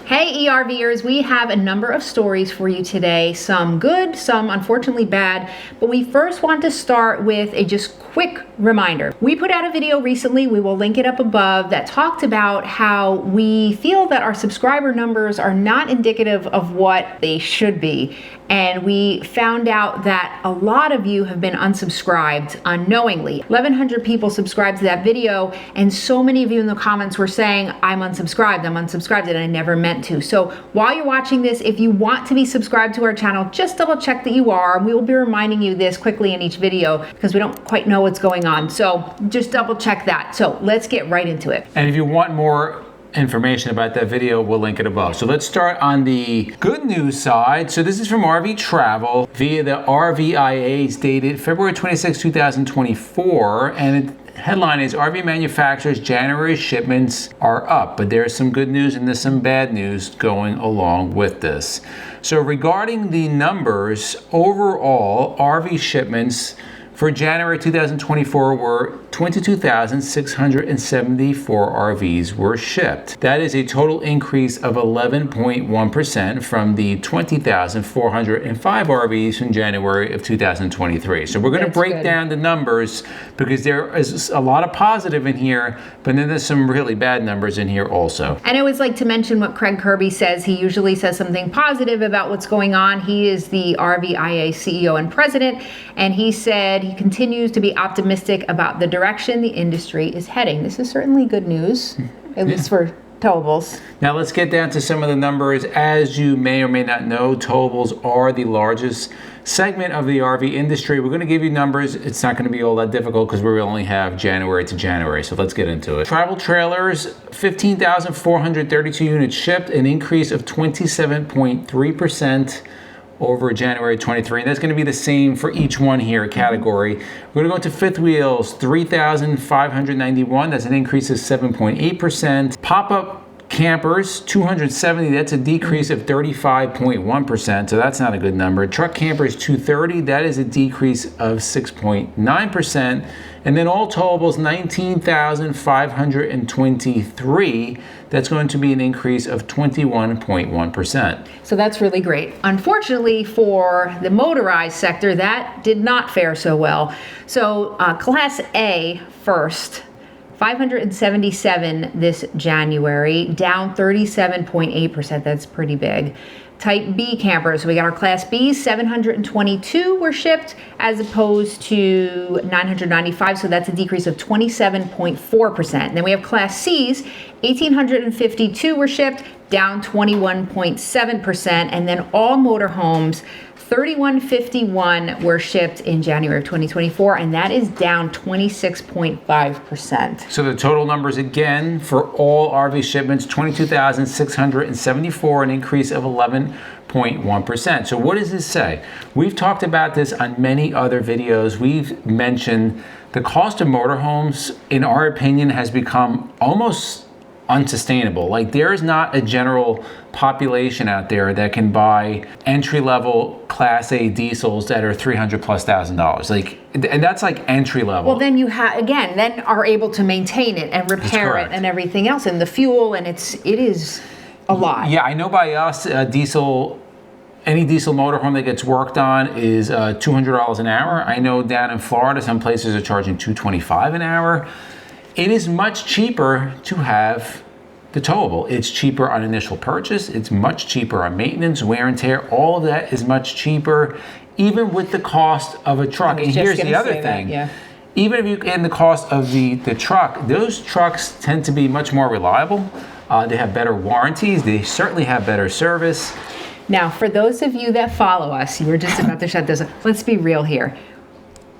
Hey ERVers, we have a number of stories for you today, some good, some unfortunately bad, but we first want to start with a just quick reminder. We put out a video recently, we will link it up above, that talked about how we feel that our subscriber numbers are not indicative of what they should be. And we found out that a lot of you have been unsubscribed unknowingly. 1,100 people subscribed to that video, and so many of you in the comments were saying, I'm unsubscribed, and I never meant to. So while you're watching this, if you want to be subscribed to our channel, just double check that you are. We will be reminding you this quickly in each video because we don't quite know what's going on. So just double check that. So let's get right into it. And if you want more information about that video, we'll link it above. So let's start on the good news side. So this is from RV Travel via the RVIA, dated February 26, 2024, and the headline is RV manufacturers' January shipments are up, but there's some good news and there's some bad news going along with this. So regarding the numbers, overall RV shipments for January 2024 were 22,674 RVs were shipped. That is a total increase of 11.1% from the 20,405 RVs from January of 2023. So we're going to break down the numbers because there is a lot of positive in here, but then there's some really bad numbers in here also. And I always like to mention what Craig Kirby says. He usually says something positive about what's going on. He is the RVIA CEO and president, and he said he continues to be optimistic about the direction the industry is heading. This is certainly good news, at least for towables. Now let's get down to some of the numbers. As you may or may not know, towables are the largest segment of the RV industry. We're going to give you numbers. It's not going to be all that difficult because we only have January to January. So let's get into it. Travel trailers, 15,432 units shipped, an increase of 27.3% over January 23, and that's going to be the same for each one here category. We're going to go into fifth wheels, 3,591, that's an increase of 7.8%. Pop-up campers, 270, that's a decrease of 35.1%, so that's not a good number. Truck campers, 230, that is a decrease of 6.9%. And then all towables, 19,523, that's going to be an increase of 21.1%. So that's really great. Unfortunately for the motorized sector, that did not fare so well. So Class A first, 577 this January, down 37.8%. That's pretty big. Type B campers, so we got our Class Bs, 722 were shipped as opposed to 995, so that's a decrease of 27.4%. Then we have Class Cs, 1,852 were shipped, down 21.7%, and then all motorhomes, 3,151 were shipped in January of 2024, and that is down 26.5%. So the total numbers again for all RV shipments, 22,674, an increase of 11.1%. So what does this say? We've talked about this on many other videos. We've mentioned the cost of motorhomes, in our opinion, has become almost unsustainable. Like, there is not a general population out there that can buy entry-level Class A diesels that are $300,000+. Like, and that's like entry level. Well, then you then are able to maintain it and repair it and everything else, and the fuel, and it is a lot. Yeah, I know by us, any diesel motorhome that gets worked on is $200 an hour. I know down in Florida, some places are charging $225 an hour. It is much cheaper to have the towable. It's cheaper on initial purchase. It's much cheaper on maintenance, wear and tear. All of that is much cheaper, even with the cost of a truck. And here's the other thing. Even if you add the cost of the truck, those trucks tend to be much more reliable. They have better warranties. They certainly have better service. Now, for those of you that follow us, you were just about to shut this up. Let's be real here.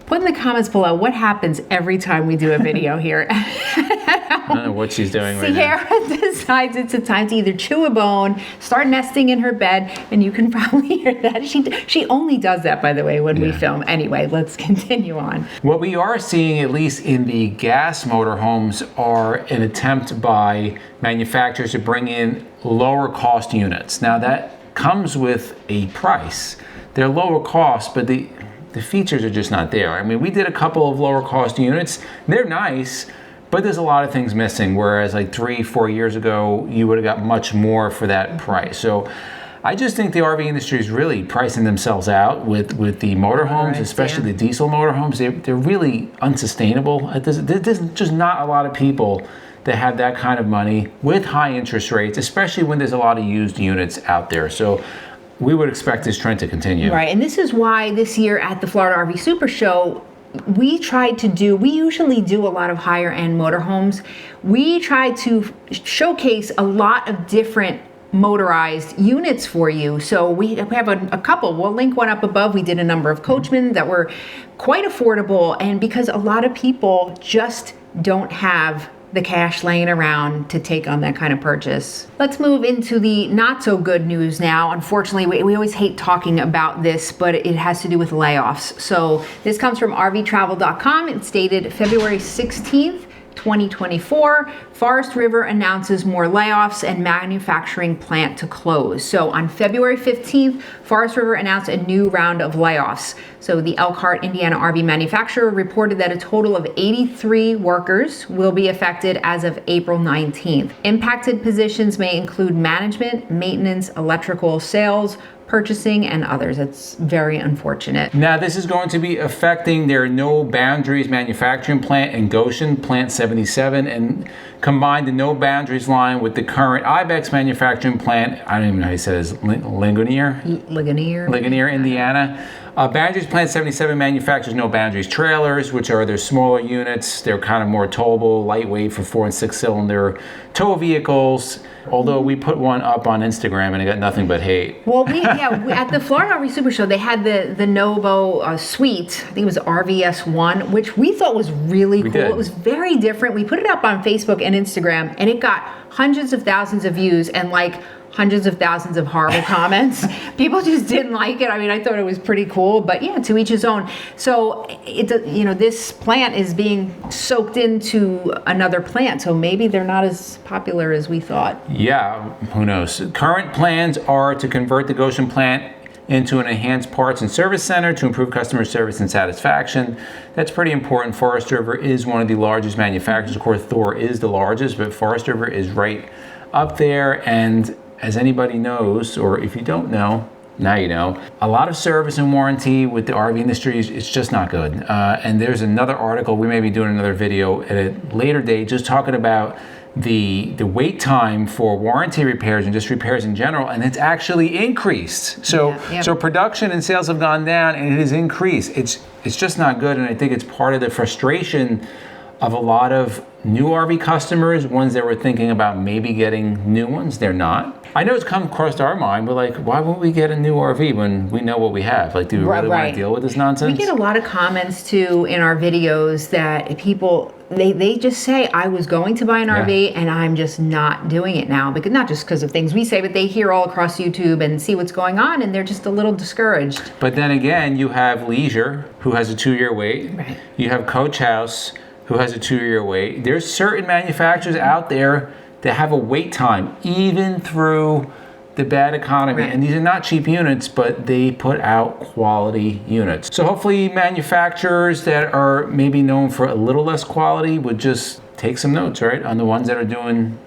Put in the comments below what happens every time we do a video here. I don't know what she's doing right now. Sierra decides it's a time to either chew a bone, start nesting in her bed, and you can probably hear that. She only does that, by the way, when we film. Anyway, let's continue on. What we are seeing, at least in the gas motorhomes, are an attempt by manufacturers to bring in lower cost units. Now that comes with a price. They're lower cost, but the features are just not there. I mean, we did a couple of lower cost units. They're nice, but there's a lot of things missing, whereas like 3-4 years ago, you would have got much more for that price. So I just think the RV industry is really pricing themselves out with the motorhomes, especially the diesel motorhomes. They're really unsustainable. There's just not a lot of people that have that kind of money with high interest rates, especially when there's a lot of used units out there. So we would expect this trend to continue. Right, and this is why this year at the Florida RV Super Show, we usually do a lot of higher end motorhomes. We try to showcase a lot of different motorized units for you. So we have a couple. We'll link one up above. We did a number of Coachmen that were quite affordable, and because a lot of people just don't have the cash laying around to take on that kind of purchase. Let's move into the not so good news now. Unfortunately, we always hate talking about this, but it has to do with layoffs. So this comes from RVtravel.com. It's dated February 16th, 2024, Forest River announces more layoffs and manufacturing plant to close. So on February 15th, Forest River announced a new round of layoffs. So the Elkhart, Indiana RV manufacturer reported that a total of 83 workers will be affected as of April 19th. Impacted positions may include management, maintenance, electrical, sales, purchasing, and others. It's very unfortunate. Now, this is going to be affecting their No Boundaries manufacturing plant in Goshen, Plant 77, and combine the No Boundaries line with the current IBEX manufacturing plant. I don't even know how you say this. Ligonier, Indiana. Boundaries Plant 77 manufactures No Boundaries trailers, which are their smaller units. They're kind of more towable, lightweight for 4 and 6 cylinder tow vehicles. Although we put one up on Instagram and it got nothing but hate. Well, at the Florida RV Super Show, they had the Novo Suite. I think it was RVS1, which we thought was really cool. It was very different. We put it up on Facebook and Instagram, and it got hundreds of thousands of views and like hundreds of thousands of horrible comments. People just didn't like it. I mean, I thought it was pretty cool, but yeah, to each his own. So this plant is being soaked into another plant, so maybe they're not as popular as we thought. Yeah, who knows? Current plans are to convert the Goshen plant into an enhanced parts and service center to improve customer service and satisfaction. That's pretty important. Forest River is one of the largest manufacturers. Of course, Thor is the largest, but Forest River is right up there. And as anybody knows, or if you don't know, now you know, a lot of service and warranty with the RV industry is just not good. And there's another article, we may be doing another video at a later date, just talking about the wait time for warranty repairs and just repairs in general, and it's actually increased. So so production and sales have gone down, and it has increased. It's just not good, and I think it's part of the frustration of a lot of new RV customers, ones that were thinking about maybe getting new ones. They're not. I know it's come across our mind, we're like, why won't we get a new RV when we know what we have? Like, do we really want to deal with this nonsense? We get a lot of comments too in our videos that people, they just say, I was going to buy an RV and I'm just not doing it now. Because not just because of things we say, but they hear all across YouTube and see what's going on, and they're just a little discouraged. But then again, you have Leisure, who has a 2-year wait. Right. You have Coach House, who has a 2-year wait. There's certain manufacturers out there that have a wait time, even through the bad economy. And these are not cheap units, but they put out quality units. So hopefully manufacturers that are maybe known for a little less quality would just take some notes, right, on the ones that are doing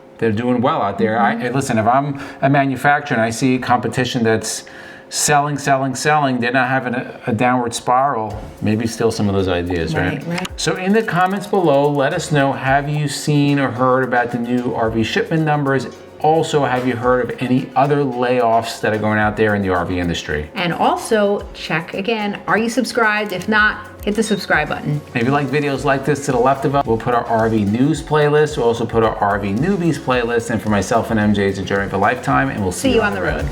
well out there. Listen, if I'm a manufacturer and I see competition that's selling, they're not having a downward spiral, maybe steal some of those ideas, right? So in the comments below, let us know, have you seen or heard about the new RV shipment numbers? Also, have you heard of any other layoffs that are going out there in the RV industry? And also, check again, are you subscribed? If not, hit the subscribe button. If you like videos like this to the left of us, we'll put our RV news playlist. We'll also put our RV newbies playlist. And for myself and MJ, it's a journey of a lifetime, and we'll see you on the road.